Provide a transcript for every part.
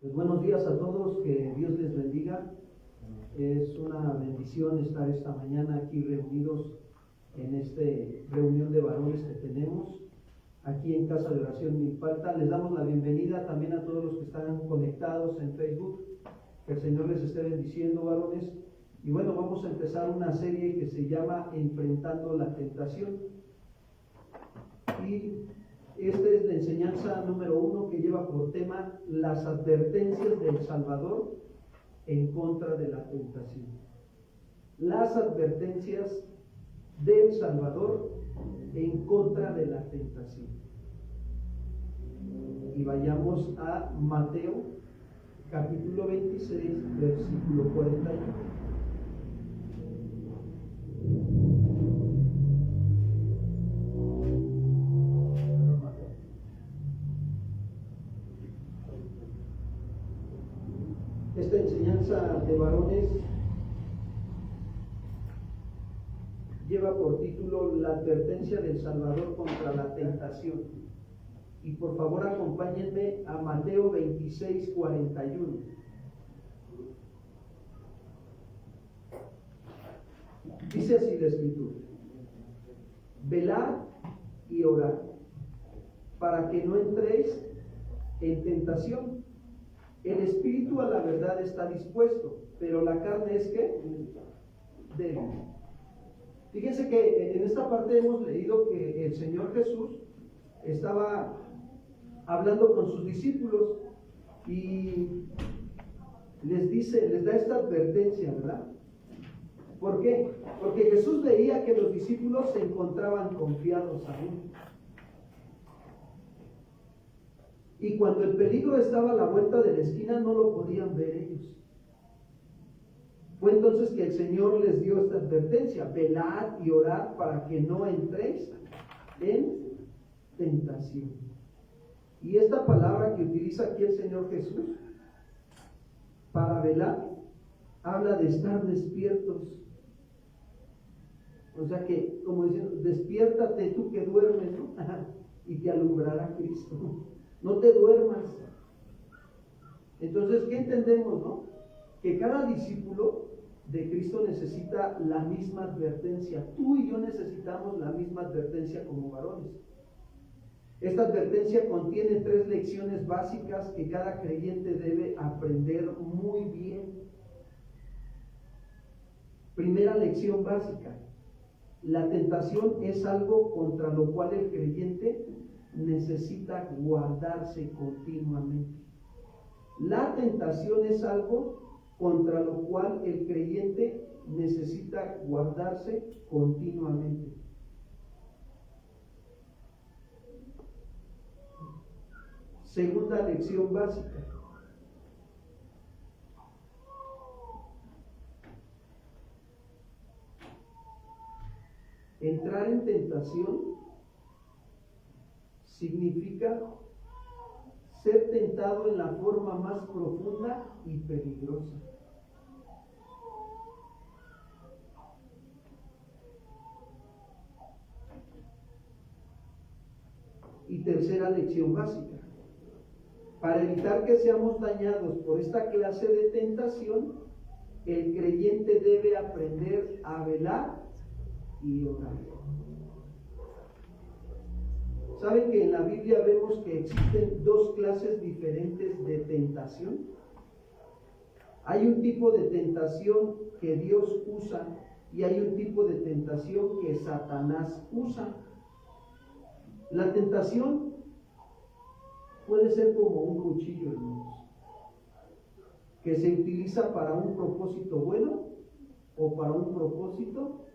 Pues buenos días a todos, que Dios les bendiga. Es una bendición estar esta mañana aquí reunidos en esta reunión de varones que tenemos aquí en Casa de Oración Milpalta. Les damos la bienvenida también a todos los que están conectados en Facebook. Que el Señor les esté bendiciendo, varones. Y bueno, vamos a empezar una serie que se llama Enfrentando la Tentación. Y esta es la enseñanza número 1 que lleva por tema las advertencias del Salvador en contra de la tentación. Las advertencias del Salvador en contra de la tentación. Y vayamos a Mateo capítulo 26, versículo 41. Esta enseñanza de varones lleva por título la advertencia del Salvador contra la tentación. Y por favor acompáñenme a Mateo 26, 41. Dice así la Escritura: velad y orad, para que no entréis en tentación. El espíritu a la verdad está dispuesto, pero la carne es ¿qué? Débil. Fíjense que en esta parte hemos leído que el Señor Jesús estaba hablando con sus discípulos y les da esta advertencia, ¿verdad? ¿Por qué? Porque Jesús veía que los discípulos se encontraban confiados aún. Y cuando el peligro estaba a la vuelta de la esquina, no lo podían ver ellos. Fue entonces que el Señor les dio esta advertencia: velad y orad para que no entréis en tentación. Y esta palabra que utiliza aquí el Señor Jesús para velar, habla de estar despiertos. O sea que, como diciendo, despiértate tú que duermes, ¿no? Y te alumbrará Cristo. No te duermas. Entonces, ¿qué entendemos, no? Que cada discípulo de Cristo necesita la misma advertencia. Tú y yo necesitamos la misma advertencia como varones. Esta advertencia contiene 3 lecciones básicas que cada creyente debe aprender muy bien. Primera lección básica: la tentación es algo contra lo cual el creyente necesita guardarse continuamente. La tentación es algo contra lo cual el creyente necesita guardarse continuamente. Segunda lección básica: entrar en tentación significa ser tentado en la forma más profunda y peligrosa. Y tercera lección básica: para evitar que seamos dañados por esta clase de tentación, el creyente debe aprender a velar y orar. ¿Saben que en la Biblia vemos que existen 2 clases diferentes de tentación? Hay un tipo de tentación que Dios usa y hay un tipo de tentación que Satanás usa. La tentación puede ser como un cuchillo, hermanos, que se utiliza para un propósito bueno o para un propósito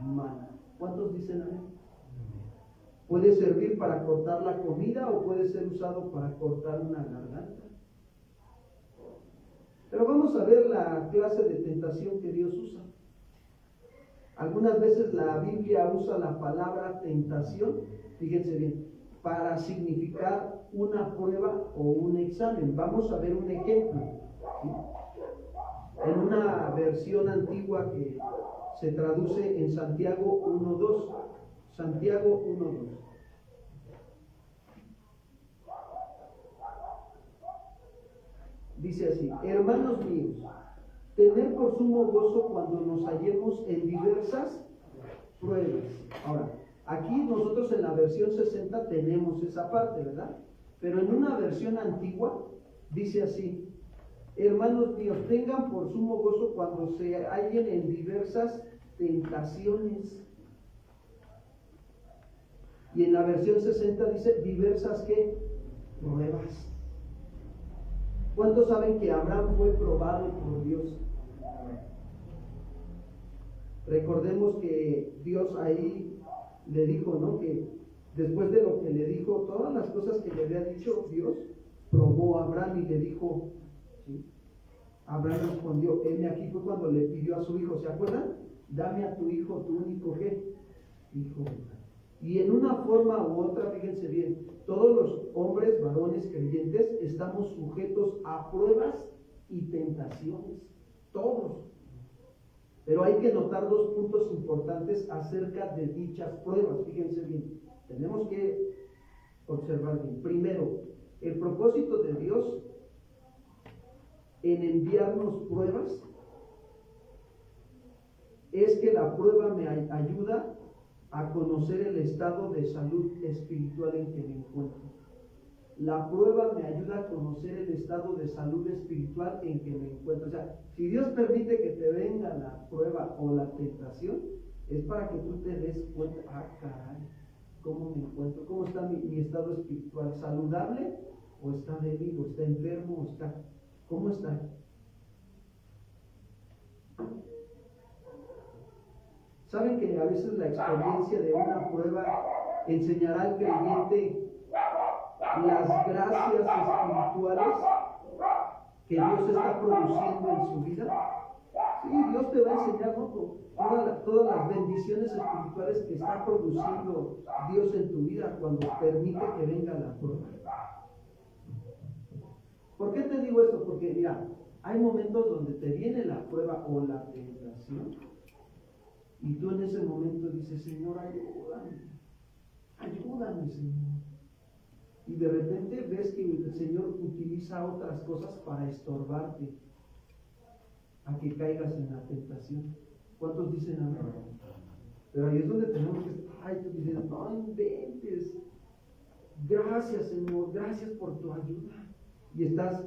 malo. ¿Cuántos dicen amén? Puede servir para cortar la comida o puede ser usado para cortar una garganta. Pero vamos a ver la clase de tentación que Dios usa. Algunas veces la Biblia usa la palabra tentación, fíjense bien, para significar una prueba o un examen. Vamos a ver un ejemplo, ¿sí? En una versión antigua que se traduce en Santiago 1:2. Santiago 1:2. Dice así: hermanos míos, tener por sumo gozo cuando nos hallemos en diversas pruebas. Ahora, aquí nosotros en la versión 60 tenemos esa parte, ¿verdad? Pero en una versión antigua dice así: hermanos míos, tengan por sumo gozo cuando se hallen en diversas tentaciones. Y en la versión 60 dice diversas ¿qué? Pruebas. ¿Cuántos saben que Abraham fue probado por Dios? Recordemos que Dios ahí le dijo, ¿no? Que después de lo que le dijo, todas las cosas que le había dicho Dios, probó a Abraham y le dijo, ¿sí? Abraham respondió, aquí fue cuando le pidió a su hijo, ¿se acuerdan? Dame a tu hijo, tu único ¿qué? Hijo. Y en una forma u otra, fíjense bien, todos los hombres, varones, creyentes, estamos sujetos a pruebas y tentaciones, todos. Pero hay que notar dos puntos importantes acerca de dichas pruebas, fíjense bien, tenemos que observar bien. Primero, el propósito de Dios en enviarnos pruebas es que la prueba me ayuda a conocer el estado de salud espiritual en que me encuentro. La prueba me ayuda a conocer el estado de salud espiritual en que me encuentro. O sea, si Dios permite que te venga la prueba o la tentación, es para que tú te des cuenta, caray, ¿cómo me encuentro? ¿Cómo está mi estado espiritual? ¿Saludable o está débil o está enfermo o está? ¿Cómo está? ¿Saben que a veces la experiencia de una prueba enseñará al creyente las gracias espirituales que Dios está produciendo en su vida? Sí, Dios te va a enseñar, ¿no? Todas las bendiciones espirituales que está produciendo Dios en tu vida cuando permite que venga la prueba. ¿Por qué te digo esto? Porque mira, hay momentos donde te viene la prueba o la tentación y tú en ese momento dices, Señor, ayúdame, Señor. Y de repente ves que el Señor utiliza otras cosas para estorbarte a que caigas en la tentación. ¿Cuántos dicen amén? Pero ahí es donde tenemos que estar, tú dices, no inventes. Gracias, Señor, gracias por tu ayuda. Y estás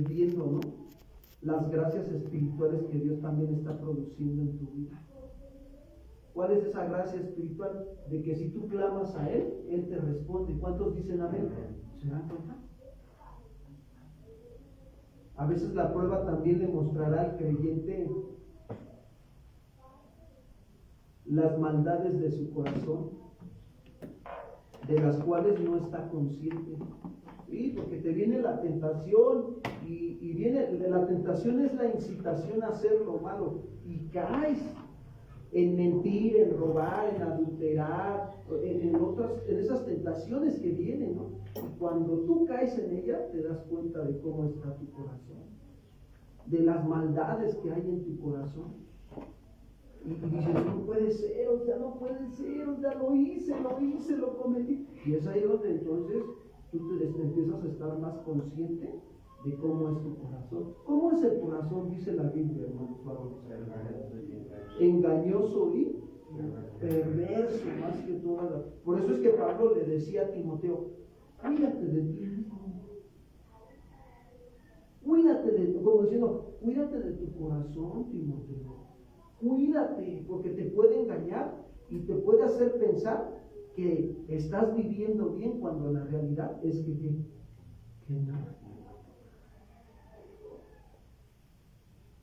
viendo, ¿no? Las gracias espirituales que Dios también está produciendo en tu vida. ¿Cuál es esa gracia espiritual? De que si tú clamas a Él, Él te responde. ¿Cuántos dicen amén? ¿Se dan cuenta? A veces la prueba también le mostrará al creyente las maldades de su corazón, de las cuales no está consciente. Sí, porque te viene la tentación y viene, la tentación es la incitación a hacer lo malo y caes en mentir, en robar, en adulterar, en esas tentaciones que vienen, ¿no? Y cuando tú caes en ellas, te das cuenta de cómo está tu corazón, de las maldades que hay en tu corazón. Y dices, no puede ser, no puede ser, lo hice, lo cometí. Y es ahí donde entonces tú te empiezas a estar más consciente de cómo es tu corazón. ¿Cómo es el corazón? Dice la Biblia, hermano Pablo. Engañoso y perverso más que todo. Por eso es que Pablo le decía a Timoteo, cuídate de ti mismo. Como diciendo, cuídate de tu corazón, Timoteo. Cuídate, porque te puede engañar y te puede hacer pensar que estás viviendo bien cuando la realidad es que no.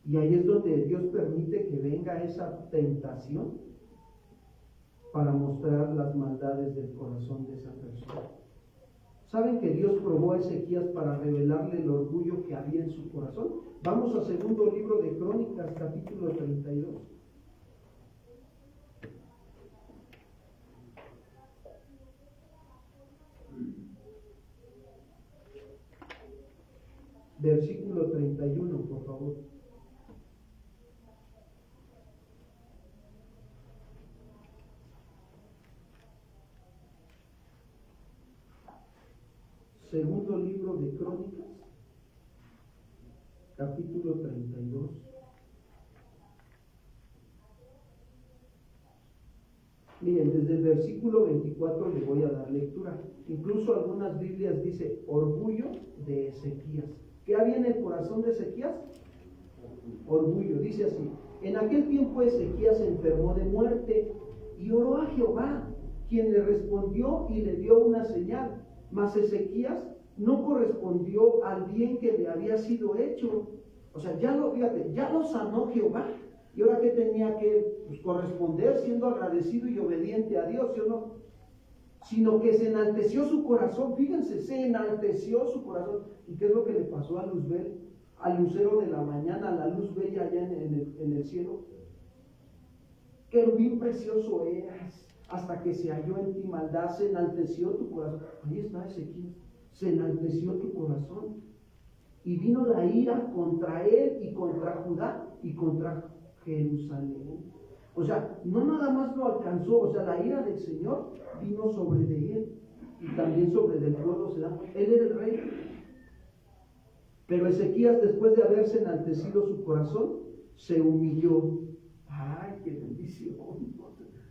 Y ahí es donde Dios permite que venga esa tentación para mostrar las maldades del corazón de esa persona. ¿Saben que Dios probó a Ezequías para revelarle el orgullo que había en su corazón? Vamos a segundo libro de Crónicas, capítulo 32. Versículo 31, por favor. Segundo libro de Crónicas, capítulo 32. Miren, desde el versículo 24 le voy a dar lectura. Incluso algunas Biblias dice orgullo de Ezequías. ¿Qué había en el corazón de Ezequías? Orgullo. Dice así: en aquel tiempo Ezequías se enfermó de muerte y oró a Jehová, quien le respondió y le dio una señal. Mas Ezequías no correspondió al bien que le había sido hecho. O sea, ya lo sanó Jehová. Y ahora que tenía que corresponder siendo agradecido y obediente a Dios, ¿sí o no? Sino que se enalteció su corazón. Fíjense, se enalteció su corazón. ¿Y qué es lo que le pasó a Luzbel? Al lucero de la mañana, a la luz bella allá en el cielo. Querubín precioso eras, hasta que se halló en ti maldad, se enalteció tu corazón. Ahí está Ezequiel, se enalteció tu corazón. Y vino la ira contra él y contra Judá y contra Jerusalén. O sea, no nada más lo alcanzó, o sea, la ira del Señor vino sobre de él y también sobre del pueblo. Él era el rey. Pero Ezequías, después de haberse enaltecido su corazón, se humilló. ¡Ay, qué bendición!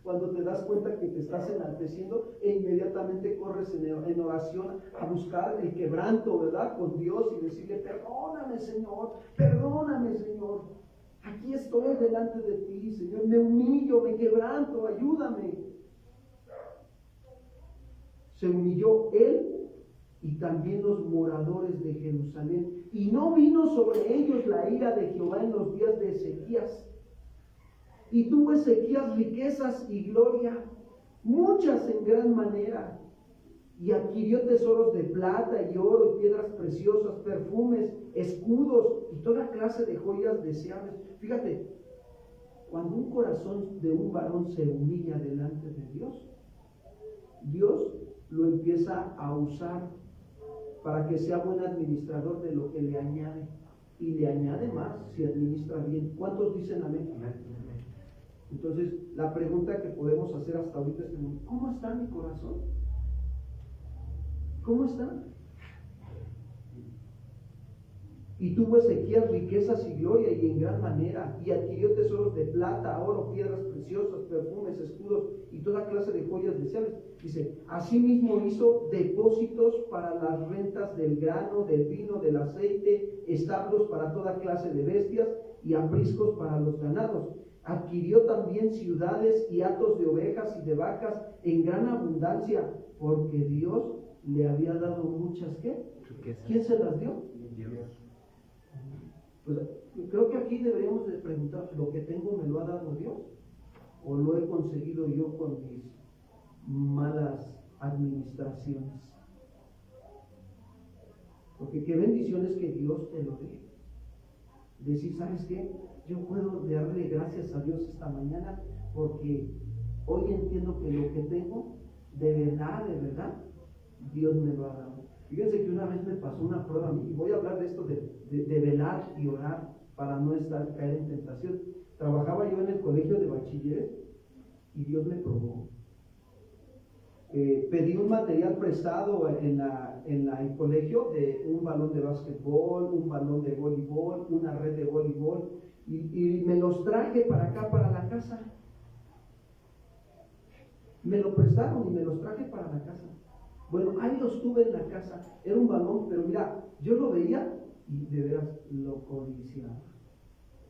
Cuando te das cuenta que te estás enalteciendo e inmediatamente corres en oración a buscar el quebranto, ¿verdad? Con Dios y decirle: perdóname, Señor, perdóname, Señor. Aquí estoy delante de ti, Señor. Me humillo, me quebranto, ayúdame. Se humilló él y también los moradores de Jerusalén. Y no vino sobre ellos la ira de Jehová en los días de Ezequías. Y tuvo Ezequías riquezas y gloria, muchas en gran manera, y adquirió tesoros de plata y oro y piedras preciosas, perfumes, escudos y toda clase de joyas deseables. Fíjate, cuando un corazón de un varón se humilla delante de Dios, Dios lo empieza a usar para que sea buen administrador de lo que le añade, y le añade más si administra bien. ¿Cuántos dicen amén? Entonces, la pregunta que podemos hacer hasta ahorita es: ¿cómo está mi corazón? ¿Cómo está? Y tuvo Ezequías riquezas y gloria y en gran manera, y adquirió tesoros de plata, oro, piedras preciosas, perfumes, escudos y toda clase de joyas deseables. Dice: asimismo hizo depósitos para las rentas del grano, del vino, del aceite, establos para toda clase de bestias y apriscos para los ganados. Adquirió también ciudades y hatos de ovejas y de vacas en gran abundancia, porque Dios le había dado muchas, ¿qué? ¿Quién se las dio? Dios. Pues creo que aquí deberíamos de preguntar: ¿lo que tengo me lo ha dado Dios? ¿O lo he conseguido yo con mis malas administraciones? Porque qué bendición es que Dios te lo dé. Decir: ¿sabes qué? Yo puedo darle gracias a Dios esta mañana porque hoy entiendo que lo que tengo, de verdad, Dios me lo ha dado. Fíjense que una vez me pasó una prueba a mí, y voy a hablar de esto de velar y orar para no caer en tentación. Trabajaba yo en el colegio de bachilleres y Dios me probó. Pedí un material prestado en el colegio, de un balón de básquetbol, un balón de voleibol, una red de voleibol, y me los traje para acá, para la casa. Me lo prestaron y me los traje para la casa. Bueno, ahí los tuve en la casa. Era un balón, pero mira, yo lo veía y de veras lo codiciaba.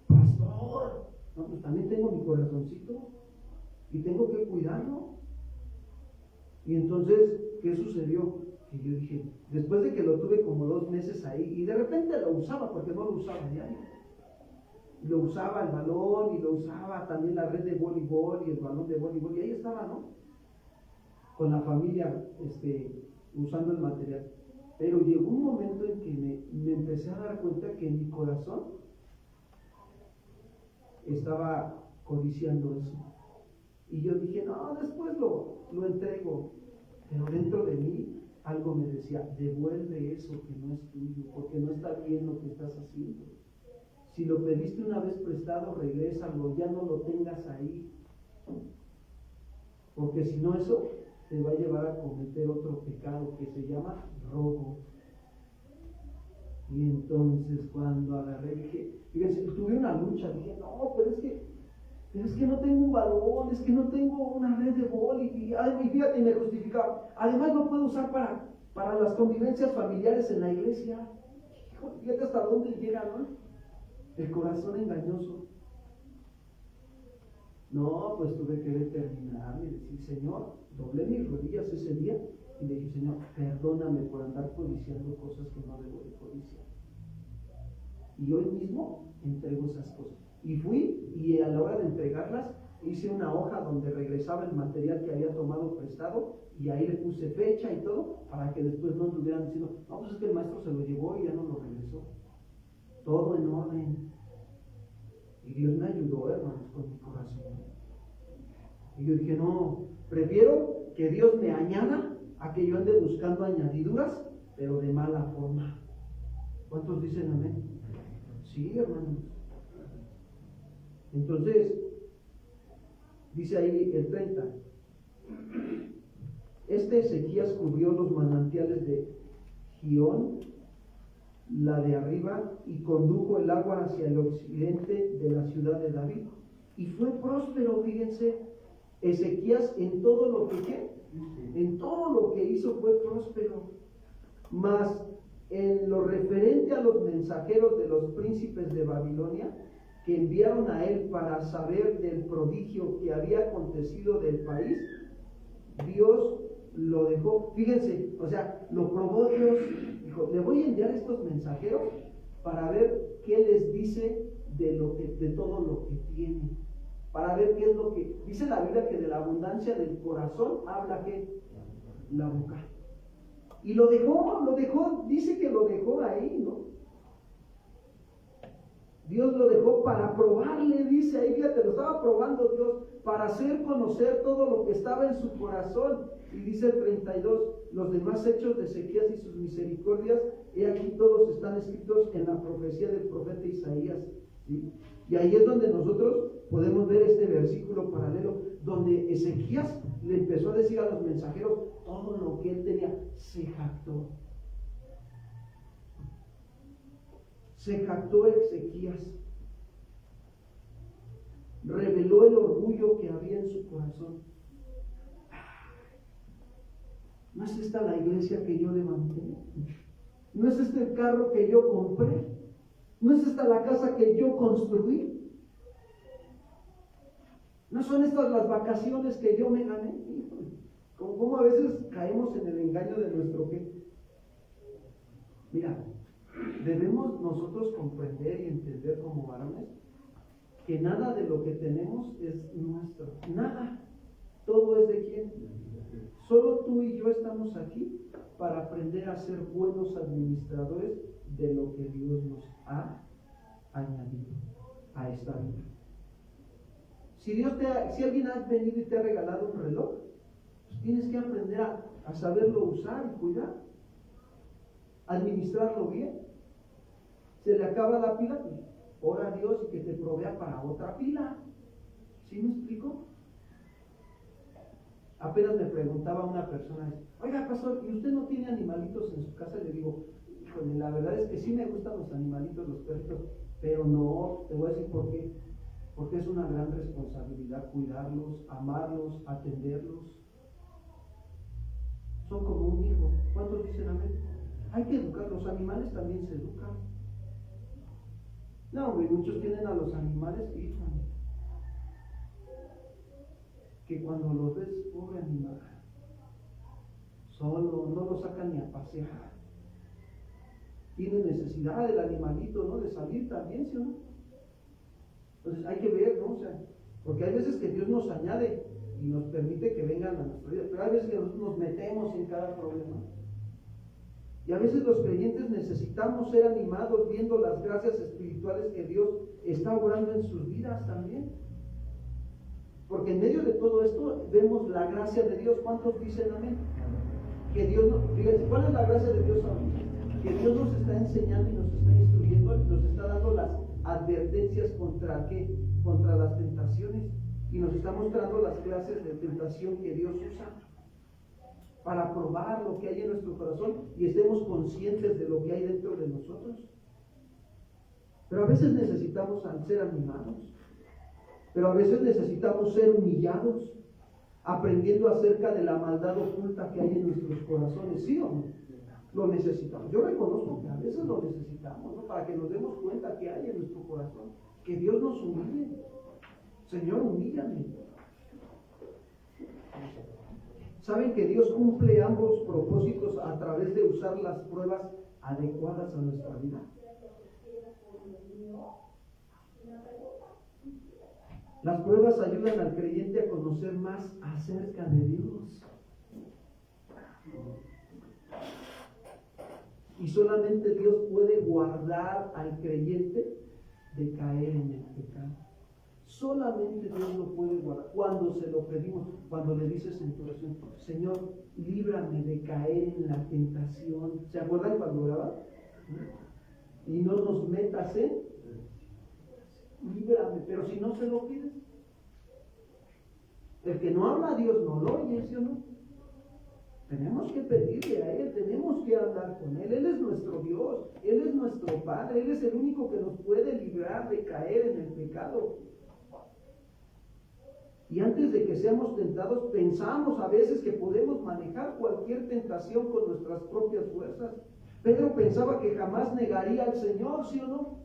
Pastor, no, pues también tengo mi corazoncito y tengo que cuidarlo. Y entonces, ¿qué sucedió? Que yo dije, después de que lo tuve como 2 meses ahí, y de repente lo usaba, porque no lo usaba diario. Lo usaba el balón, y lo usaba también la red de voleibol y el balón de voleibol, y ahí estaba, ¿no? Con la familia, usando el material. Pero llegó un momento en que me empecé a dar cuenta que mi corazón estaba codiciando eso. Y yo dije: no, después lo entrego. Pero dentro de mí algo me decía: devuelve eso que no es tuyo, porque no está bien lo que estás haciendo. Si lo pediste una vez prestado, regrésalo, ya no lo tengas ahí. Porque si no, eso te va a llevar a cometer otro pecado que se llama robo. Y entonces cuando agarré, dije, fíjense, tuve una lucha, dije, no, pero es que no tengo un balón, es que no tengo una red de boli, y fíjate, y me justificaba. Además lo puedo usar para las convivencias familiares en la iglesia. Hijo, fíjate hasta dónde llega, ¿no? El corazón engañoso. No, pues tuve que determinar y decir, Señor, doblé mis rodillas ese día y le dije, Señor, perdóname por andar codiciando cosas que no debo de codiciar. Y hoy mismo entrego esas cosas. Y fui, y a la hora de entregarlas, hice una hoja donde regresaba el material que había tomado prestado, y ahí le puse fecha y todo, para que después no estuvieran diciendo, no, pues es que el maestro se lo llevó y ya no lo regresó. Todo en orden. Y Dios me ayudó, hermanos, con mi corazón. Y yo dije, no, prefiero que Dios me añada a que yo ande buscando añadiduras, pero de mala forma. ¿Cuántos dicen amén? Sí, hermanos. Entonces, dice ahí el 30. Ezequías cubrió los manantiales de Gihón, la de arriba, y condujo el agua hacia el occidente de la ciudad de David. Y fue próspero, fíjense, Ezequías en todo lo que en todo lo que hizo fue próspero. Mas en lo referente a los mensajeros de los príncipes de Babilonia, que enviaron a él para saber del prodigio que había acontecido del país, Dios lo dejó. Fíjense, o sea, lo probó Dios. Dijo, le voy a enviar estos mensajeros para ver qué les dice de todo lo que tiene, para ver qué es lo que dice la Biblia, que de la abundancia del corazón habla que la boca. Y lo dejó, dice que lo dejó ahí, ¿no? Dios lo dejó para probarle, dice ahí, fíjate, lo estaba probando Dios para hacer conocer todo lo que estaba en su corazón. Y dice el 32, los demás hechos de Ezequías y sus misericordias, he aquí todos están escritos en la profecía del profeta Isaías, ¿sí? Y ahí es donde nosotros podemos ver este versículo paralelo, donde Ezequías le empezó a decir a los mensajeros todo lo que él tenía. Se jactó Ezequías, reveló el orgullo que había en su corazón. ¿No es esta la iglesia que yo levanté? ¿No es este el carro que yo compré? ¿No es esta la casa que yo construí? ¿No son estas las vacaciones que yo me gané? ¿Cómo a veces caemos en el engaño de nuestro qué? Mira, debemos nosotros comprender y entender como varones que nada de lo que tenemos es nuestro. Nada. Todo es de quién. Solo tú y yo estamos aquí para aprender a ser buenos administradores de lo que Dios nos ha añadido a esta vida. Si alguien ha venido y te ha regalado un reloj, pues tienes que aprender a saberlo usar y cuidar, administrarlo bien. Se le acaba la pila, pues ora a Dios y que te provea para otra pila. ¿Sí me explico? Apenas me preguntaba una persona, oiga pastor, ¿y usted no tiene animalitos en su casa? Le digo, híjole, la verdad es que sí me gustan los animalitos, los perritos, pero no, te voy a decir por qué. Porque es una gran responsabilidad cuidarlos, amarlos, atenderlos. Son como un hijo. ¿Cuántos dicen amén? Hay que educar, los animales también se educan. No, hombre, muchos tienen a los animales, híjole, que cuando los ves, pobre animal, solo, no lo sacan ni a pasear. Tiene necesidad del animalito, ¿no? De salir también, ¿sí o no? Entonces hay que ver, ¿no? O sea, porque hay veces que Dios nos añade y nos permite que vengan a nuestra vida, pero hay veces que nosotros nos metemos en cada problema. Y a veces los creyentes necesitamos ser animados viendo las gracias espirituales que Dios está obrando en sus vidas también. Porque en medio de todo esto vemos la gracia de Dios. ¿Cuántos dicen amén? Que Dios nos, fíjense, ¿cuál es la gracia de Dios ahora? Que Dios nos está enseñando y nos está instruyendo, nos está dando las advertencias contra ¿qué? Contra las tentaciones, y nos está mostrando las clases de tentación que Dios usa para probar lo que hay en nuestro corazón y estemos conscientes de lo que hay dentro de nosotros. Pero a veces necesitamos ser animados, pero a veces necesitamos ser humillados, aprendiendo acerca de la maldad oculta que hay en nuestros corazones, ¿sí o no? Lo necesitamos. Yo reconozco que a veces lo necesitamos, ¿no? Para que nos demos cuenta que hay en nuestro corazón, que Dios nos humille. Señor, humíllame. Saben que Dios cumple ambos propósitos a través de usar las pruebas adecuadas a nuestra vida. Las pruebas ayudan al creyente a conocer más acerca de Dios. Y solamente Dios puede guardar al creyente de caer en el pecado. Solamente Dios lo puede guardar. Cuando se lo pedimos, cuando le dices en tu oración, Señor, líbrame de caer en la tentación. ¿Se acuerdan cuando oraban? Y no nos metas en, líbrame. Pero si no se lo pides, el que no habla a Dios no lo oye, ¿sí o no? Tenemos que pedirle a Él, tenemos que hablar con Él. Él es nuestro Dios, Él es nuestro Padre, Él es el único que nos puede librar de caer en el pecado. Y antes de que seamos tentados, pensamos a veces que podemos manejar cualquier tentación con nuestras propias fuerzas. Pedro pensaba que jamás negaría al Señor, ¿sí o no?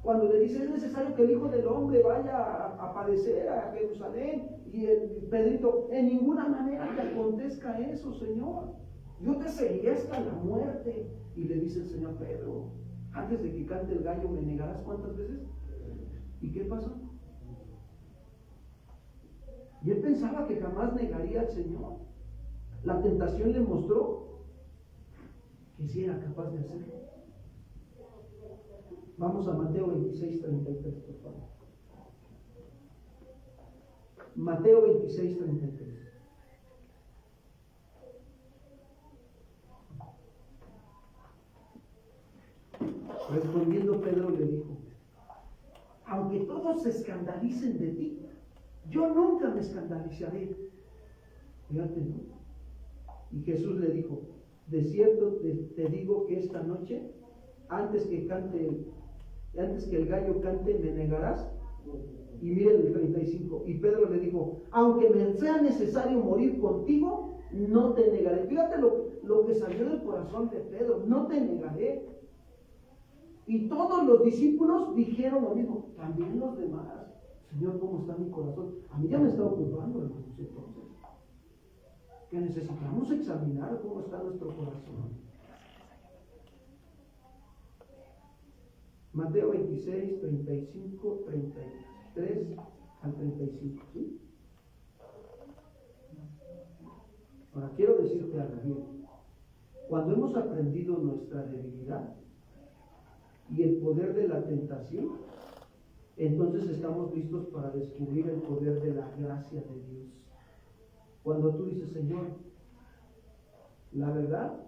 Cuando le dice, es necesario que el Hijo del Hombre vaya a padecer a Jerusalén, y el Pedrito, en ninguna manera te acontezca eso, Señor. Yo te seguiré hasta la muerte. Y le dice el Señor, Pedro, antes de que cante el gallo, ¿me negarás cuántas veces? ¿Y qué pasó? Y él pensaba que jamás negaría al Señor. La tentación le mostró que sí era capaz de hacerlo. Vamos a Mateo 26, 33, por favor. Mateo 26, 33. Respondiendo Pedro le dijo, aunque todos se escandalicen de ti, yo nunca me escandalizaré. Fíjate, ¿no? Y Jesús le dijo, de cierto te digo que esta noche, antes que el gallo cante, me negarás. Y miren el 35. Y Pedro le dijo, aunque me sea necesario morir contigo, no te negaré. Fíjate lo que salió del corazón de Pedro, no te negaré. Y todos los discípulos dijeron lo mismo, también los demás. Señor, ¿cómo está mi corazón? A mí ya me está ocupando, hermanos, entonces. Que necesitamos examinar cómo está nuestro corazón. Mateo 26, 35, 33 al 35, ¿sí? Ahora, quiero decirte algo bien. Cuando hemos aprendido nuestra debilidad y el poder de la tentación, entonces estamos listos para descubrir el poder de la gracia de Dios. Cuando tú dices, Señor, la verdad,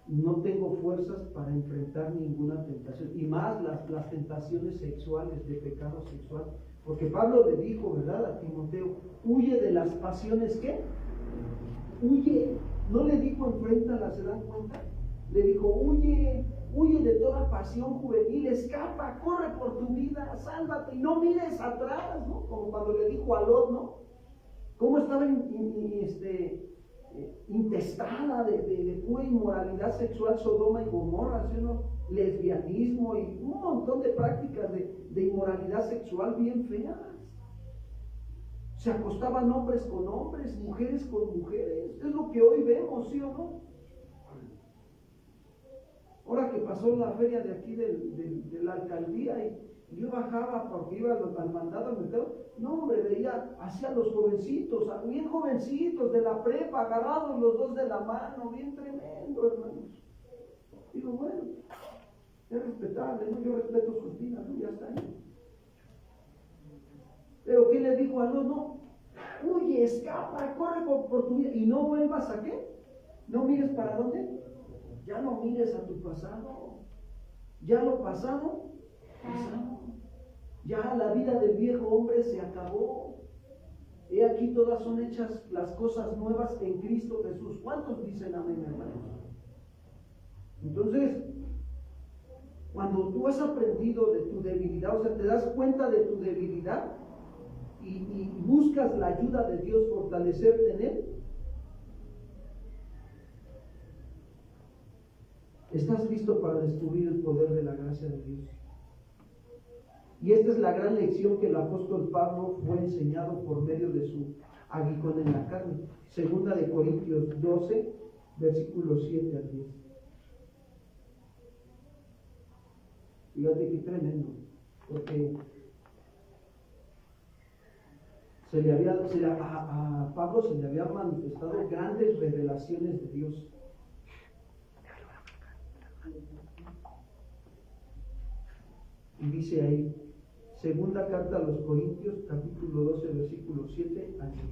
no tengo fuerzas para enfrentar ninguna tentación, y más las tentaciones sexuales, de pecado sexual, porque Pablo le dijo, ¿verdad?, a Timoteo, huye de las pasiones, ¿qué? Huye, no le dijo enfréntalas, ¿se dan cuenta? Le dijo, huye de toda pasión juvenil, escapa, corre por tu vida, sálvate y no mires atrás, ¿no? Como cuando le dijo a Lot, ¿no? Cómo estaba intestada de pura inmoralidad sexual Sodoma y Gomorra, ¿sí, no? Lesbianismo y un montón de prácticas de inmoralidad sexual bien feas. Se acostaban hombres con hombres, mujeres con mujeres. Es lo que hoy vemos, ¿sí o no? Ahora que pasó la feria de aquí de la alcaldía y yo bajaba porque iba al mandado, no hombre, veía hacia los jovencitos, bien jovencitos de la prepa, agarrados los dos de la mano, bien tremendo, hermanos. Digo, bueno, es respetable, ¿no? Yo respeto sus vidas, ¿no? Ya está ahí. Pero ¿qué le dijo a Lot? No, huye, escapa, corre por tu vida y no vuelvas a ¿qué? No mires para dónde. Ya no mires a tu pasado. Ya lo pasado. Ya la vida del viejo hombre se acabó. He aquí todas son hechas las cosas nuevas en Cristo Jesús. ¿Cuántos dicen amén, hermanos? Entonces, cuando tú has aprendido de tu debilidad, o sea, te das cuenta de tu debilidad y buscas la ayuda de Dios, fortalecerte en Él, estás listo para descubrir el poder de la gracia de Dios. Y esta es la gran lección que el apóstol Pablo fue enseñado por medio de su aguijón en la carne. Segunda de Corintios 12, versículos 7 al 10. Fíjate qué tremendo, porque a Pablo se le había manifestado grandes revelaciones de Dios. Y dice ahí, segunda carta a los Corintios, capítulo 12, versículo 7 al 10.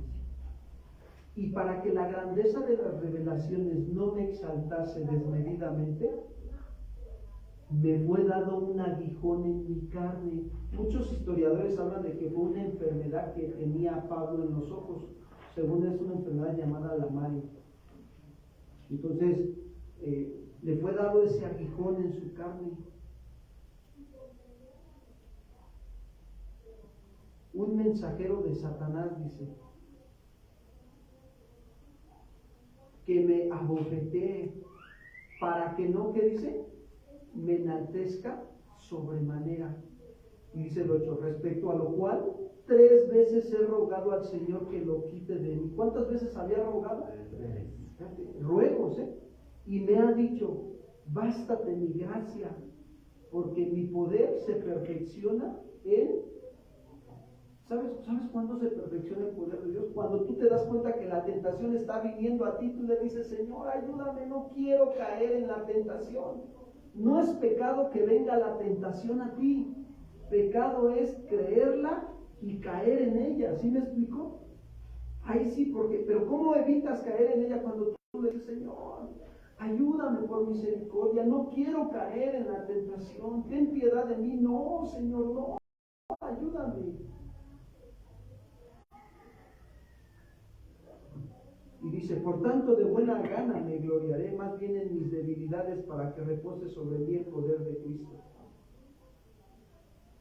Y para que la grandeza de las revelaciones no me exaltase desmedidamente, me fue dado un aguijón en mi carne. Muchos historiadores hablan de que fue una enfermedad que tenía Pablo en los ojos. Según es una enfermedad llamada la maria. Entonces, le fue dado ese aguijón en su carne. Un mensajero de Satanás, dice, que me abofetee para que no, ¿qué dice? Me enaltezca sobremanera. Y dice el 8, respecto a lo cual 3 veces he rogado al Señor que lo quite de mí. ¿Cuántas veces había rogado? 3. Ruegos, y me ha dicho, bástate mi gracia, porque mi poder se perfecciona en... ¿Sabes cuándo se perfecciona el poder de Dios? Cuando tú te das cuenta que la tentación está viniendo a ti, tú le dices, Señor, ayúdame, no quiero caer en la tentación. No es pecado que venga la tentación a ti. Pecado es creerla y caer en ella. ¿Sí me explico? Ahí sí, pero ¿cómo evitas caer en ella cuando tú le dices, Señor, ayúdame por misericordia, no quiero caer en la tentación, ten piedad de mí? No, Señor, no, ayúdame. Y dice, por tanto de buena gana me gloriaré más bien en mis debilidades, para que repose sobre mí el poder de Cristo.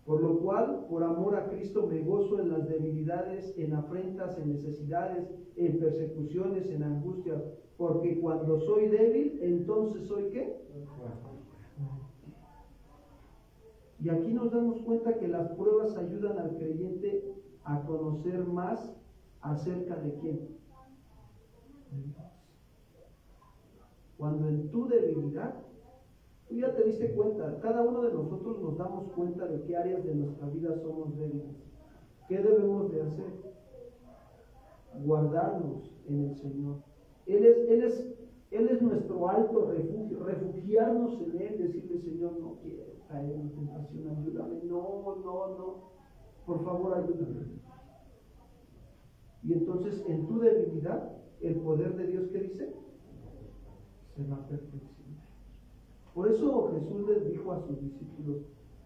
Por lo cual, por amor a Cristo, me gozo en las debilidades, en afrentas, en necesidades, en persecuciones, en angustias, porque cuando soy débil, entonces ¿soy qué? Y aquí nos damos cuenta que las pruebas ayudan al creyente a conocer más acerca de quién. Cuando en tu debilidad, tú ya te diste cuenta, cada uno de nosotros nos damos cuenta de qué áreas de nuestra vida somos débiles. ¿Qué debemos de hacer? Guardarnos en el Señor. Él es nuestro alto refugio, refugiarnos en Él, decirle, Señor, no quiero caer en tentación, ayúdame, no, por favor ayúdame. Y entonces en tu debilidad, el poder de Dios, ¿qué dice? Se va a perfeccionar. Por eso Jesús les dijo a sus discípulos,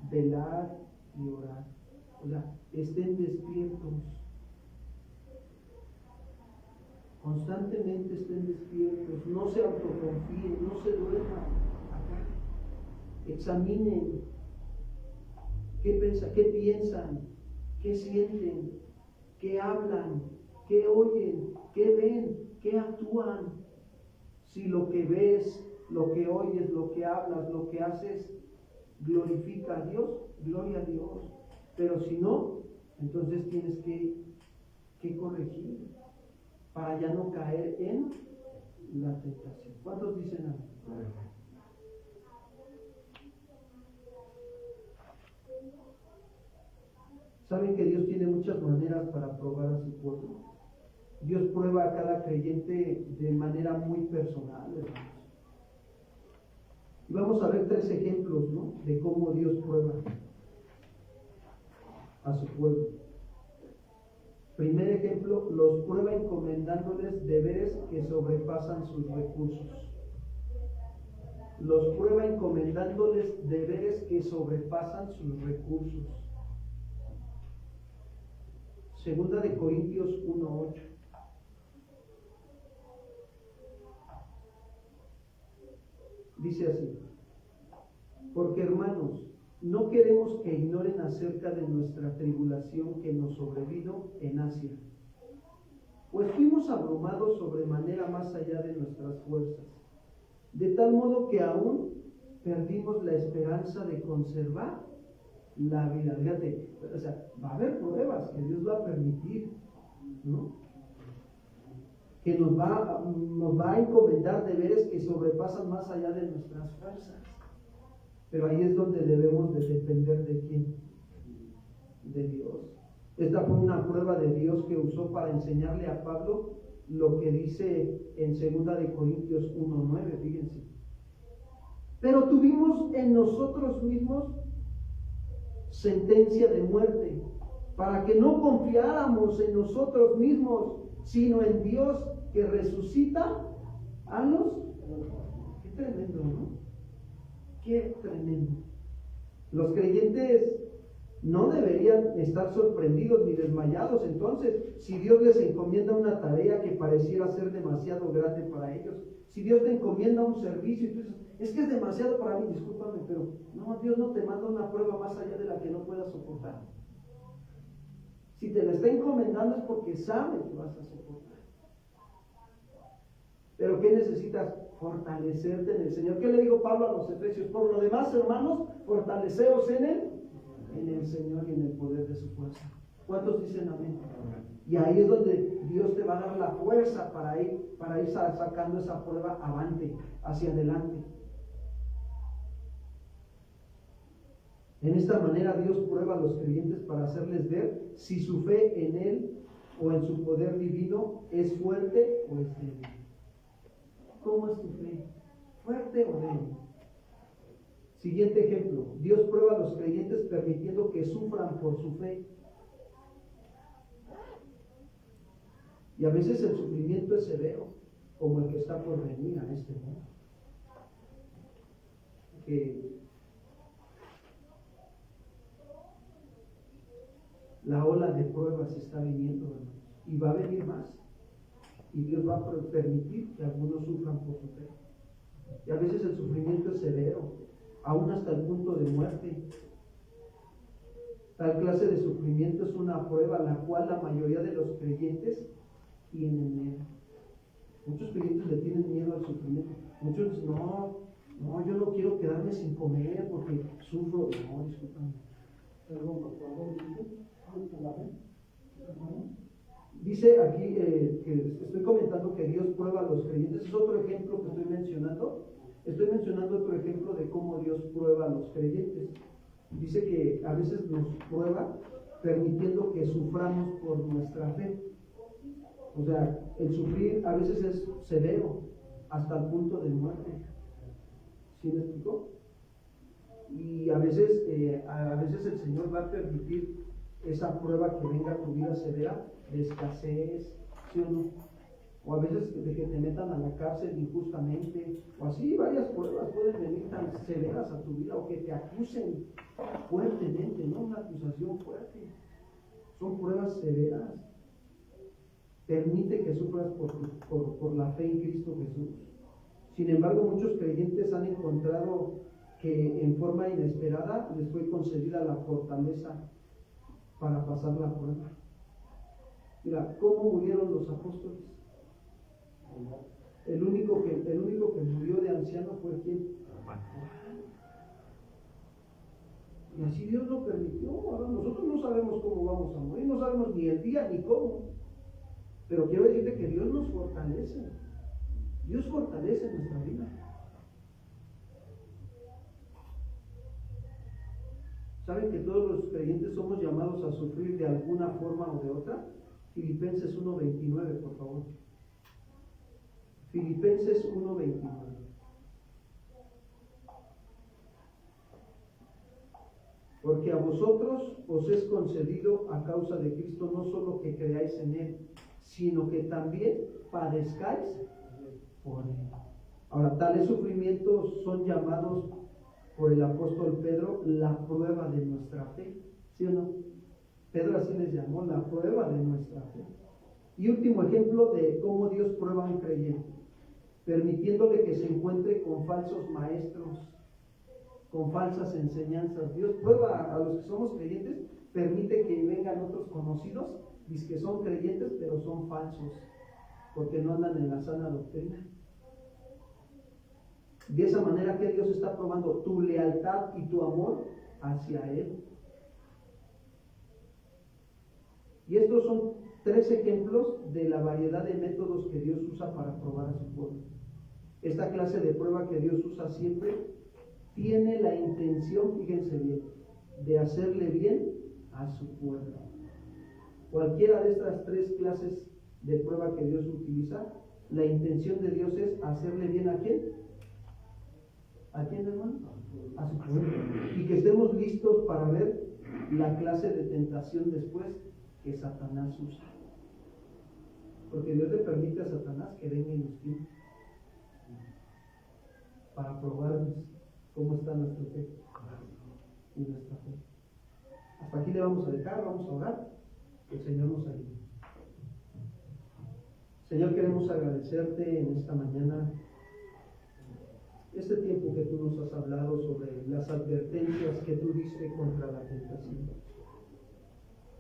velar y orar. O sea, estén despiertos. Constantemente estén despiertos. No se autoconfíen, no se duerman. Acá. Examinen qué piensan, qué sienten, qué hablan, qué oyen, qué ven, qué actúan. Si lo que ves, lo que oyes, lo que hablas, lo que haces, glorifica a Dios, gloria a Dios. Pero si no, entonces tienes que corregir para ya no caer en la tentación. ¿Cuántos dicen amén? Saben que Dios tiene muchas maneras para probar a su pueblo. Dios prueba a cada creyente de manera muy personal, hermanos. Y vamos a ver 3 ejemplos, ¿no?, de cómo Dios prueba a su pueblo. Primer ejemplo, los prueba encomendándoles deberes que sobrepasan sus recursos. Los prueba encomendándoles deberes que sobrepasan sus recursos. Segunda de Corintios 1:8. Dice así: porque hermanos, no queremos que ignoren acerca de nuestra tribulación que nos sobrevino en Asia, pues fuimos abrumados sobremanera más allá de nuestras fuerzas, de tal modo que aún perdimos la esperanza de conservar la vida. Fíjate, o sea, va a haber pruebas que Dios va a permitir, ¿no? Que nos va a encomendar deberes que sobrepasan más allá de nuestras fuerzas. Pero ahí es donde debemos de depender de quién, de Dios. Esta fue una prueba de Dios que usó para enseñarle a Pablo lo que dice en 2 de Corintios 1:9, fíjense. Pero tuvimos en nosotros mismos sentencia de muerte, para que no confiáramos en nosotros mismos, sino en Dios que resucita a los... Qué tremendo, ¿no? Qué tremendo. Los creyentes no deberían estar sorprendidos ni desmayados entonces si Dios les encomienda una tarea que pareciera ser demasiado grande para ellos. Si Dios te encomienda un servicio y tú dices, es que es demasiado para mí, discúlpame, pero no, Dios no te manda una prueba más allá de la que no puedas soportar. Si te la está encomendando es porque sabe que vas a soportar. Pero ¿qué necesitas? Fortalecerte en el Señor. ¿Qué le digo Pablo a los Efesios? Por lo demás, hermanos, fortaleceos en el Señor y en el poder de su fuerza. ¿Cuántos dicen amén? Y ahí es donde Dios te va a dar la fuerza para ir sacando esa prueba avante, hacia adelante. En esta manera Dios prueba a los creyentes para hacerles ver si su fe en Él o en su poder divino es fuerte o es débil. ¿Cómo es tu fe? ¿Fuerte o débil? Siguiente ejemplo. Dios prueba a los creyentes permitiendo que sufran por su fe. Y a veces el sufrimiento es severo, como el que está por venir a este mundo. Que la ola de pruebas está viniendo, hermanos, y va a venir más. Y Dios va a permitir que algunos sufran por su fe. Y a veces el sufrimiento es severo, aún hasta el punto de muerte. Tal clase de sufrimiento es una prueba a la cual la mayoría de los creyentes tienen miedo. Muchos creyentes le tienen miedo al sufrimiento. Muchos dicen, no, yo no quiero quedarme sin comer porque sufro. No, discúlpame. Perdón, por favor. Dice aquí que estoy comentando que Dios prueba a los creyentes. Es otro ejemplo que estoy mencionando. Estoy mencionando otro ejemplo de cómo Dios prueba a los creyentes. Dice que a veces nos prueba permitiendo que suframos por nuestra fe. O sea, el sufrir a veces es severo, hasta el punto de muerte. ¿Sí me explico? Y a veces el Señor va a permitir esa prueba que venga a tu vida severa, de escasez, ¿sí o no? O a veces de que te metan a la cárcel injustamente, o así varias pruebas pueden venir tan severas a tu vida, o que te acusen fuertemente, ¿no? Una acusación fuerte. Son pruebas severas. Permite que sufras por la fe en Cristo Jesús. Sin embargo, muchos creyentes han encontrado que en forma inesperada les fue concedida la fortaleza para pasar la prueba. Mira, ¿cómo murieron los apóstoles? El único que murió de anciano fue ¿quién? Y así Dios lo permitió. Ahora nosotros no sabemos cómo vamos a morir, no sabemos ni el día ni cómo. Pero quiero decirte que Dios nos fortalece. Dios fortalece nuestra vida. ¿Saben que todos los creyentes somos llamados a sufrir de alguna forma o de otra? Filipenses 1:29, por favor. Filipenses 1:29. Porque a vosotros os es concedido a causa de Cristo no solo que creáis en Él, sino que también padezcáis por Él. Ahora, tales sufrimientos son llamados por el apóstol Pedro la prueba de nuestra fe, ¿sí o no? Pedro así les llamó, la prueba de nuestra fe. Y último ejemplo de cómo Dios prueba a un creyente, permitiéndole que se encuentre con falsos maestros, con falsas enseñanzas. Dios prueba a los que somos creyentes, permite que vengan otros conocidos, dice que son creyentes, pero son falsos, porque no andan en la sana doctrina. De esa manera que Dios está probando tu lealtad y tu amor hacia Él. Y estos son 3 ejemplos de la variedad de métodos que Dios usa para probar a su pueblo. Esta clase de prueba que Dios usa siempre tiene la intención, fíjense bien, de hacerle bien a su pueblo. Cualquiera de estas 3 clases de prueba que Dios utiliza, la intención de Dios es hacerle bien ¿a quién? ¿A quién, hermano? A su pueblo. Y que estemos listos para ver la clase de tentación después que Satanás usa. Porque Dios le permite a Satanás que venga y nos tiente para probarnos cómo está nuestra fe y nuestra fe. Hasta aquí le vamos a dejar, vamos a orar, que el Señor nos ayude. Señor, queremos agradecerte en esta mañana este tiempo que tú nos has hablado sobre las advertencias que tú diste contra la tentación.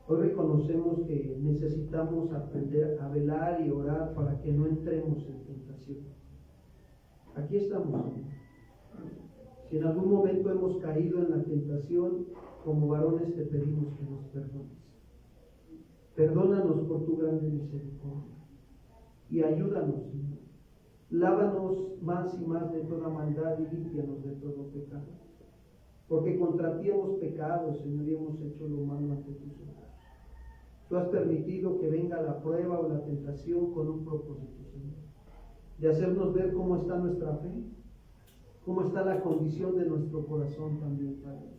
Hoy reconocemos que necesitamos aprender a velar y orar para que no entremos en tentación. Aquí estamos. Si en algún momento hemos caído en la tentación, como varones te pedimos que nos perdones. Perdónanos por tu grande misericordia y ayúdanos, Señor. Lávanos más y más de toda maldad y límpianos de todo pecado. Porque contra ti hemos pecado, Señor, y hemos hecho lo malo ante tus ojos. Tú has permitido que venga la prueba o la tentación con un propósito, Señor, de hacernos ver cómo está nuestra fe, cómo está la condición de nuestro corazón también, Padre.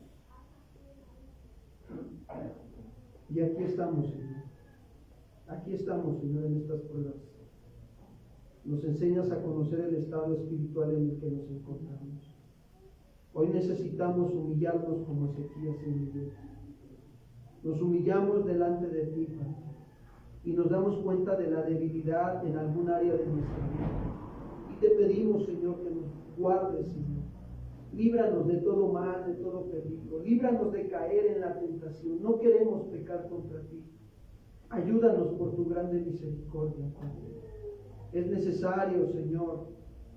Y aquí estamos, Señor. Aquí estamos, Señor, en estas pruebas. Nos enseñas a conocer el estado espiritual en el que nos encontramos. Hoy necesitamos humillarnos como Ezequías se humilló. Nos humillamos delante de ti, Padre, y nos damos cuenta de la debilidad en algún área de nuestra vida. Y te pedimos, Señor, que nos guardes, Señor. Líbranos de todo mal, de todo peligro. Líbranos de caer en la tentación. No queremos pecar contra ti. Ayúdanos por tu grande misericordia, Padre. Es necesario, Señor,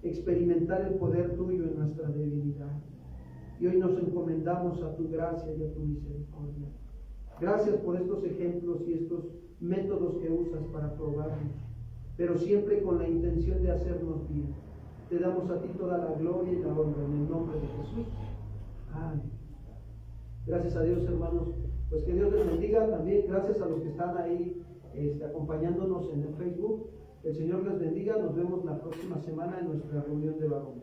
experimentar el poder tuyo en nuestra debilidad. Y hoy nos encomendamos a tu gracia y a tu misericordia. Gracias por estos ejemplos y estos métodos que usas para probarnos, pero siempre con la intención de hacernos bien. Te damos a ti toda la gloria y la honra en el nombre de Jesús. Amén. Gracias a Dios, hermanos. Pues que Dios les bendiga también. Gracias a los que están ahí acompañándonos en el Facebook. El Señor les bendiga. Nos vemos la próxima semana en nuestra reunión de varones.